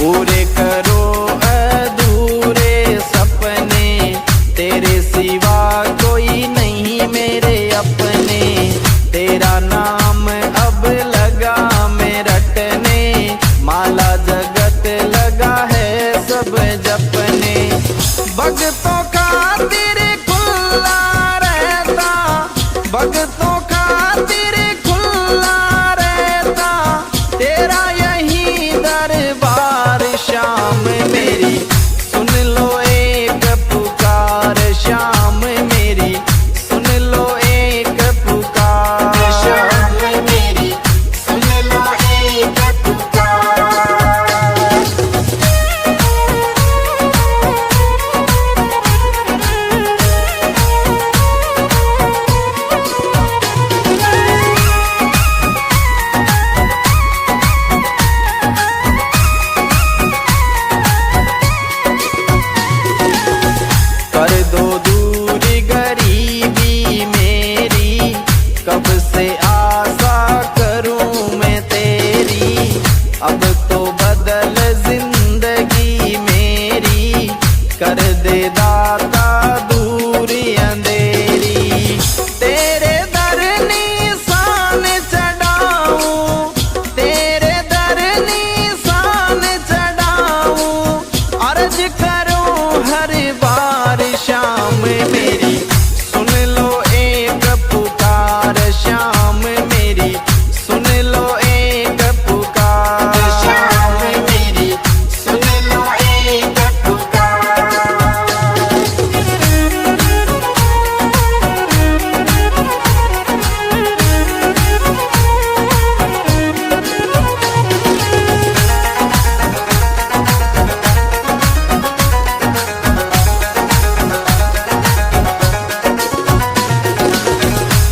पूरे करो अधूरे सपने, तेरे सिवा कोई नहीं मेरे अपने। तेरा नाम अब लगा मैं रटने, माला जगत लगा है सब जपने। भगतों का तेरे खुला रहता, भगतों का तेरे खुला रहता, तेरा यही दरबार शाम मेरी सुन लो एक पुकार, शाम मेरी सुन लो एक पुकार। शाम मेरी सुन लो एक पुकार।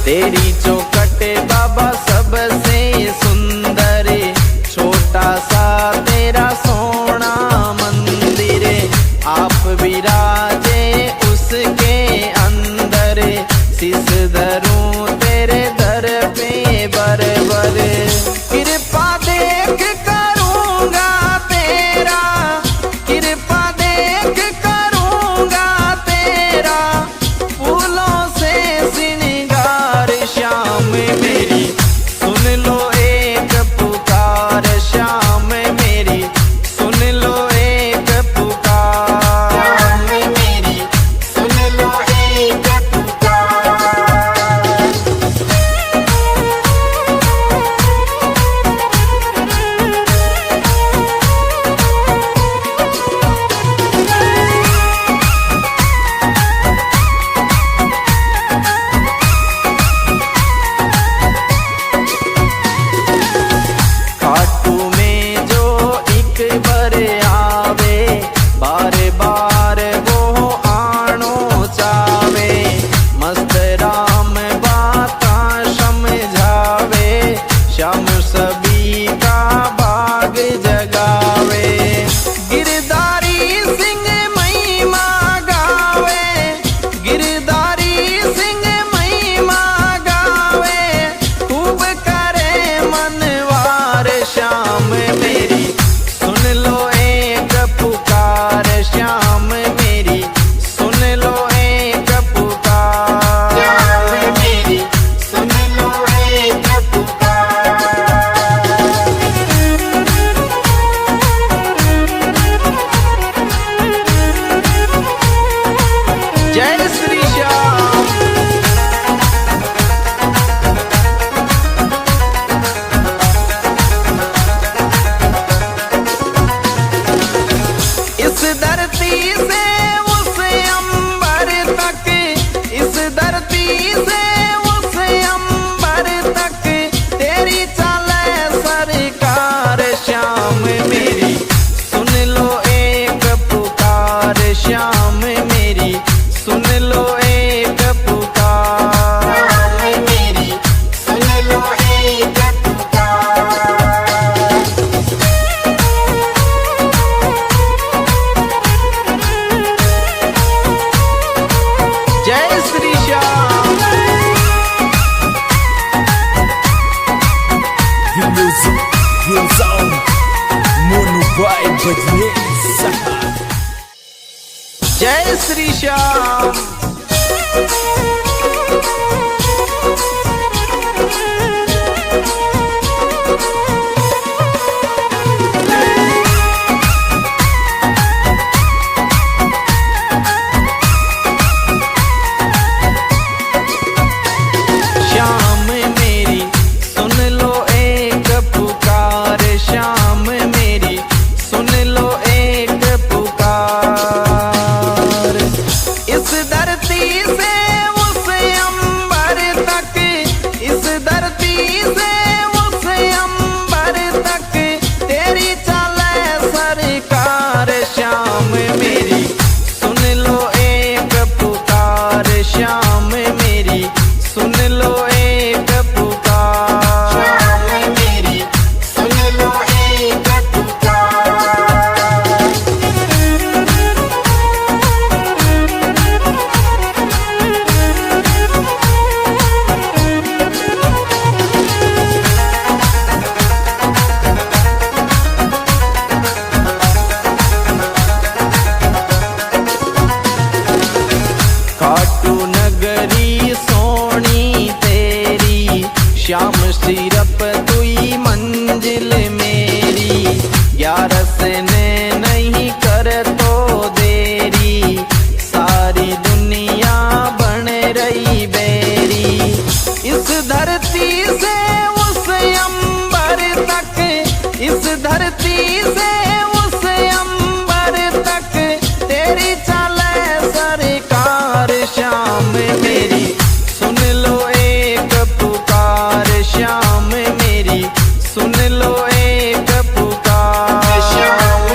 तेरी चौखट बाबा सबसे सुंदर, छोटा सा तेरा सोना मंदिर, आप विराजे उसके अंदर, शीश धरूं तेरे दर पे बर बर, कृपा देख करूंगा तेरा, कृपा देख करूंगा तेरा, फूलों से श्रृंगार श्याम मेरी सुन लो एक पुकार, श्याम मेरी सुन लो एक पुकार, श्याम मेरी सुन लो एक पुकार। खाटू में जो एक बार आवे, बार बार वो आनो चावे, मस्त राम बाता समझावे, श्याम सभी का भाग जगावे, गिरधारी सिंह महिमा गावे, गिरधारी सिंह महिमा गावे, खूब करे मनवार, श्याम मेरी सुन लो एक पुकार, श्याम मेरी सुन लो एक पुकार, श्याम मेरी सुन लो एक पुकार। जय श्री श्याम। इस धरती से उस अंबर तक, इस धरती से उस अंबर तक, तेरी चले सरकार, श्याम मेरी सुन लो एक पुकार, श्याम मेरी सुन लो एक पुकार, श्याम मेरी सुन लो एक पुकार। जय Shri Shyam. The music goes on. Mono by Badnesa. जय श्री श्याम। श्याम मेरी सुन लो एक पुकार, श्याम मेरी सुन लो एक पुकार, इस धरती से उस अंबर तक, इस धरती से उस अंबर तक, तेरी चले सरकार, श्याम मेरी सुन लो एक पुकार, श्याम मेरी सुन लो एक पुकार, श्याम मेरी सुन लो एक पुकार। खाटू नगरी सोनी तेरी, श्याम सिरप तुई मंजिल मेरी, 11 ने नहीं कर तो देरी, सारी दुनिया बन रही बेरी, इस धरती से उस अंबर तक, इस धरती से उस अंबर तक, तेरी चले सरकार, श्याम मेरी सुन लो एक पुकार, श्याम मेरी सुन लो एक पुकार, श्याम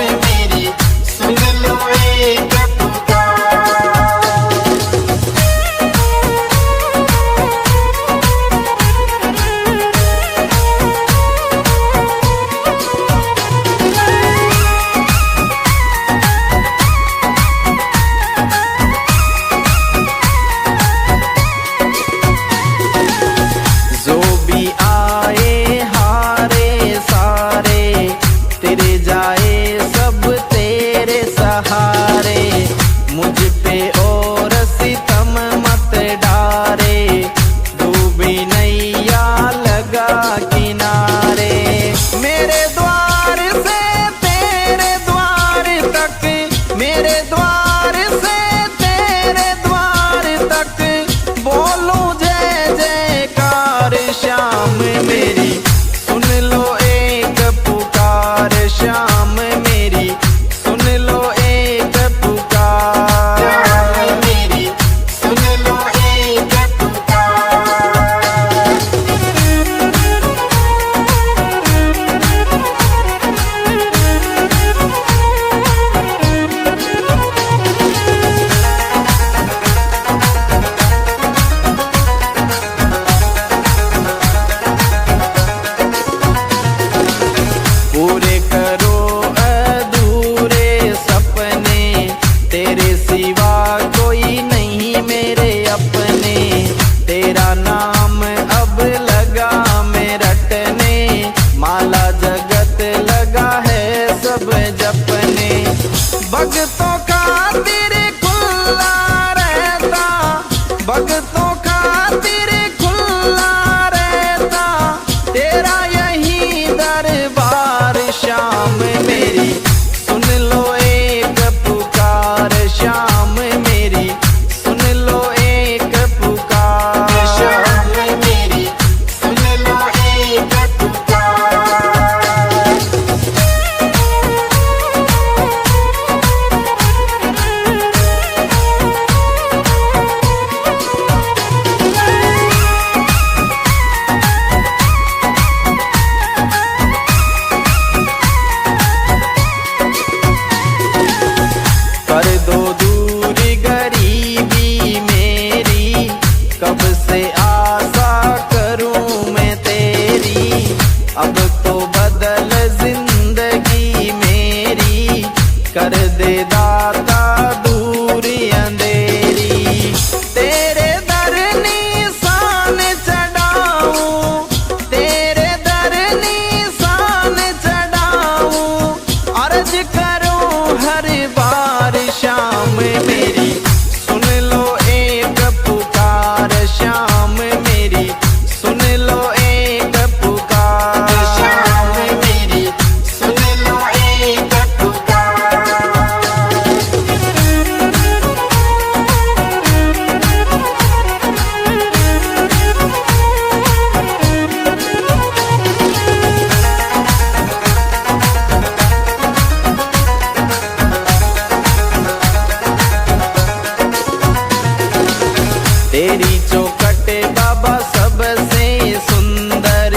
तेरी चौखट बाबा सबसे सुंदर,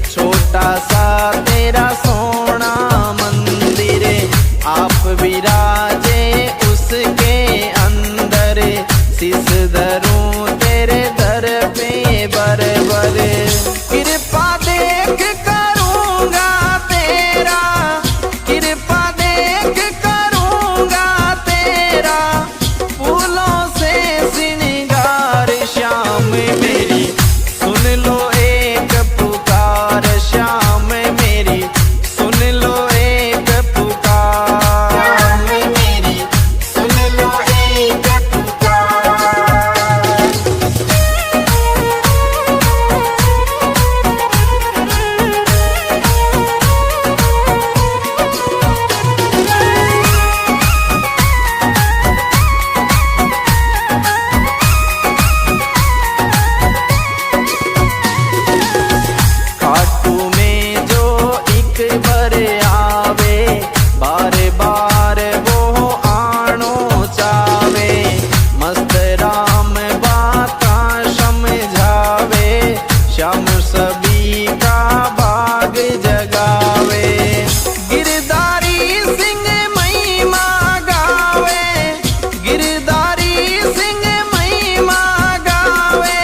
छोटा सा तेरा सोना मंदिर, आप विराजे उसके अंदर, शीश धरूं तेरे दर पे बर बर, कृपा देख करूंगा तेरा, कृपा देख करूंगा तेरा, फूलों से श्रृंगार श्याम मेरी सुन लो एक पुकार, श्याम मेरी सुन लो एक पुकार, श्याम मेरी सुन लो एक पुकार। खाटू में जो एक बार आवे, बार बार वो आनो चावे, मस्त राम बाता समझावे, श्याम सभी का भाग जगावे, गिरधारी सिंह महिमा गावे, गिरधारी सिंह महिमा गावे,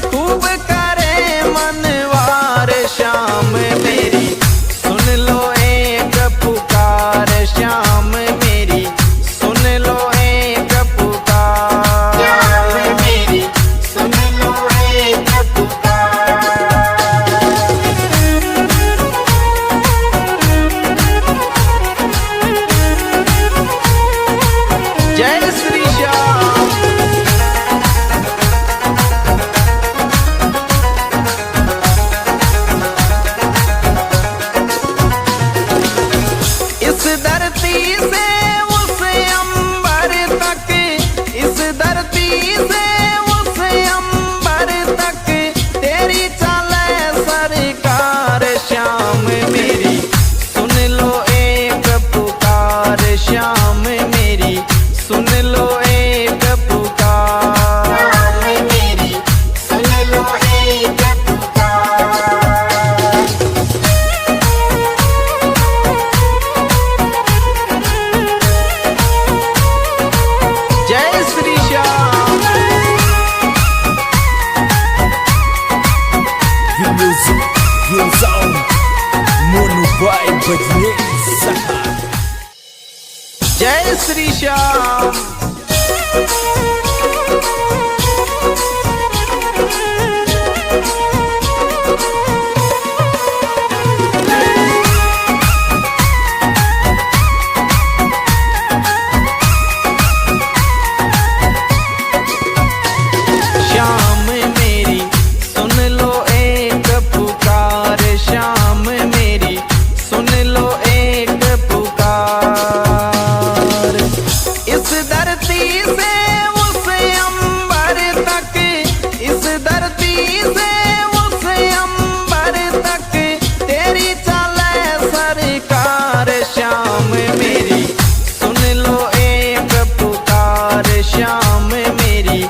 खूब करे मनवार श्याम मेरी सुन लो एक पुकार, श्याम मेरी सुन लो एक पुकार, श्याम मेरी सुन लो एक पुकार। जय श्री श्याम। इस धरती से उस अंबर तक, इस धरती से उस अंबर तक, तेरी चले सरकार श्याम मेरी सुन लो एक पुकार, श्याम मेरी सुन लो एक पुकार, श्याम मेरी सुन लो एक पुकार। जय Shri Shyam. The music goes on. Mono by Bajne Sahar. जय श्री श्याम। श्याम मेरी सुन लो एक पुकार, श्याम मेरी सुन लो एक पुकार, इस धरती से उस अंबर तक, इस धरती से उस अंबर तक, तेरी चले सरकार श्याम मेरी सुन लो एक पुकार, श्याम मेरी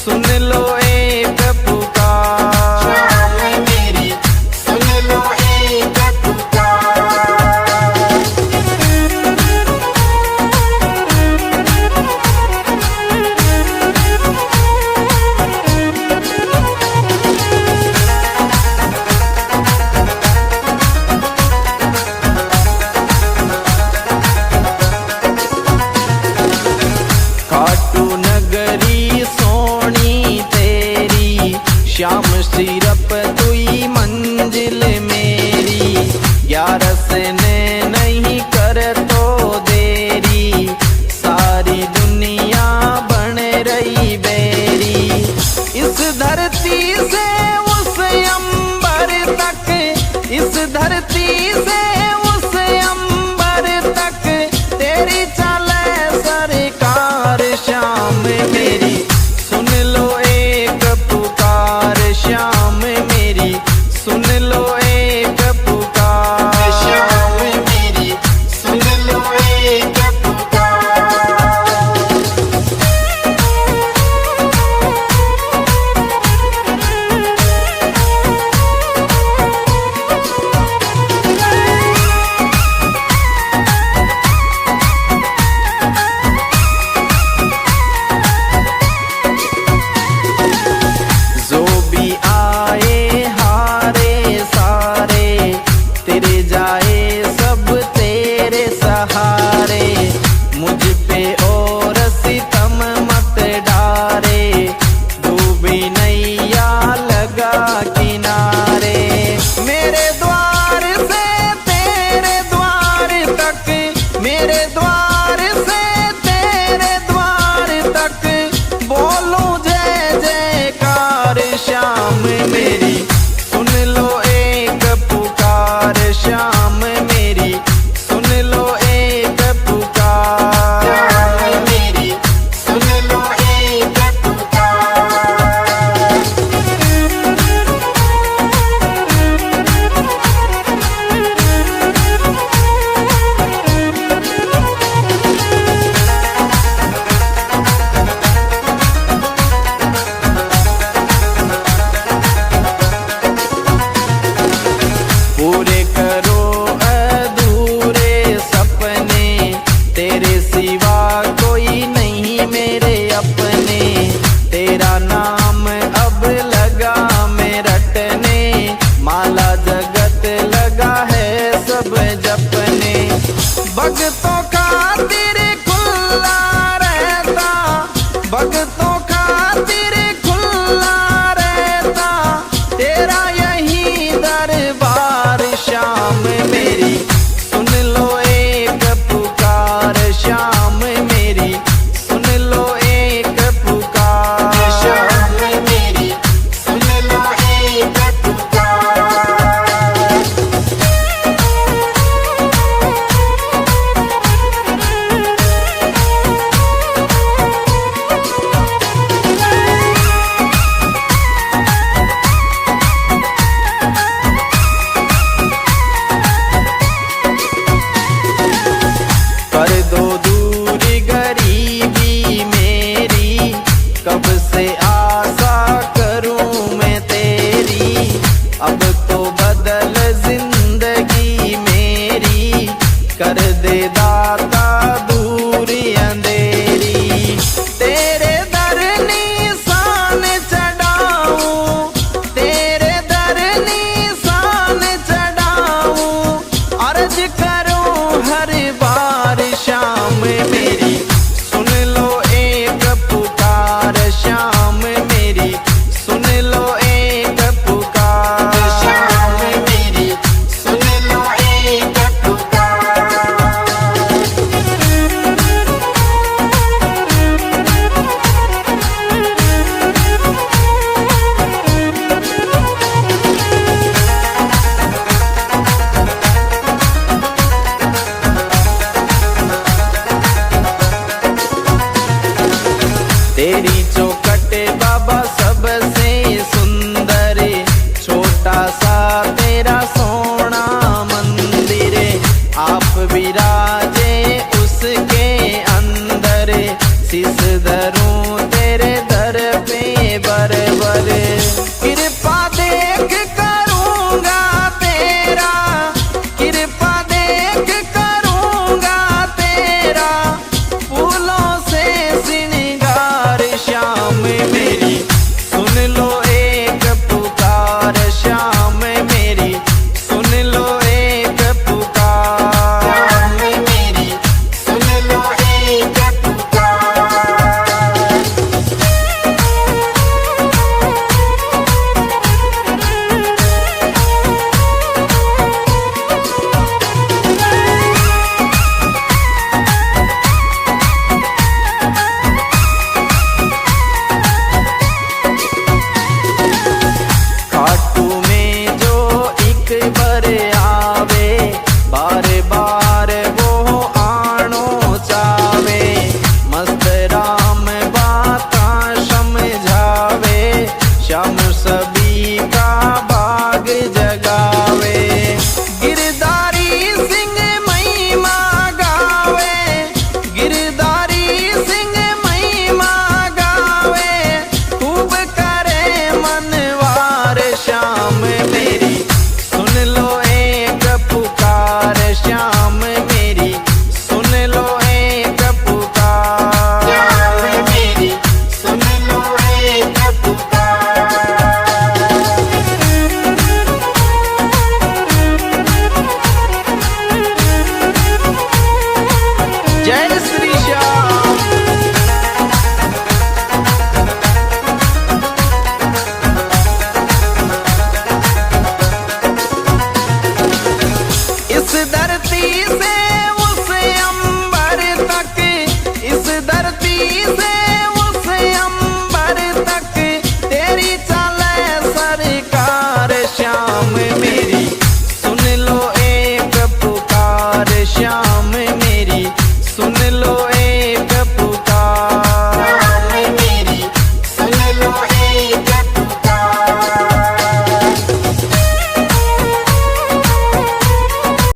सुन लो एक पुकार, श्याम मेरी सुन लो एक पुकार। खाटू नगरी सोनी तेरी, श्याम सिरप तुई मंजिल मेरी, ग्यारस ने नहीं कर तो देरी, सारी दुनिया बन रही बेरी, इस धरती से उस अंबर तक, इस धरती से उस अंबर तक, तेरी चले सरकार श्याम मेरी सुन लो एक पुकार, श्याम मेरी सुन लो एक पुकार, श्याम मेरी सुन लो एक पुकार। सहारे, डूबी नैया लगा किनारे। मेरे द्वार से तेरे द्वार तक, मेरे द्वार से तेरे द्वार तक, बोलूं जय जयकार श्याम मेरी, सुन लो एक पुकार श्याम मेरी, सुन लो एक पुकार मेरी, सुन लो एक पुकार। पूरे करो अधूरे सपने, तेरे सिवा कोई नहीं मेरे अपने। तेरा नाम अब लगा मैं रटने, माला जगत लगा है सब जपने। भक्तों खातिर खुला रहता, भक्तों खातिर खुला रहता, तेरा यही दरबार श्याम मेरी, सुन लो एक पुकार श्याम मेरी, सुन लो एक पुकार। श्याम मेरी, सुन लो एक पुकार। कर दो दूरी गरीबी मेरी, कब से आशा करूं मैं तेरी। अब तो बदल जिंदगी मेरी, कर दे दाता दूरी अंधेरी। तेरे दर निशान चढ़ाऊं, तेरे दर निशान चढ़ाऊं, अर्ज करूं हर बार श्याम मेरी, सुन लो एक पुकार श्याम मेरी, सुन लो एक पुकार। श्याम मेरी, सुन लो एक पुकार। तेरी चौखट बाबा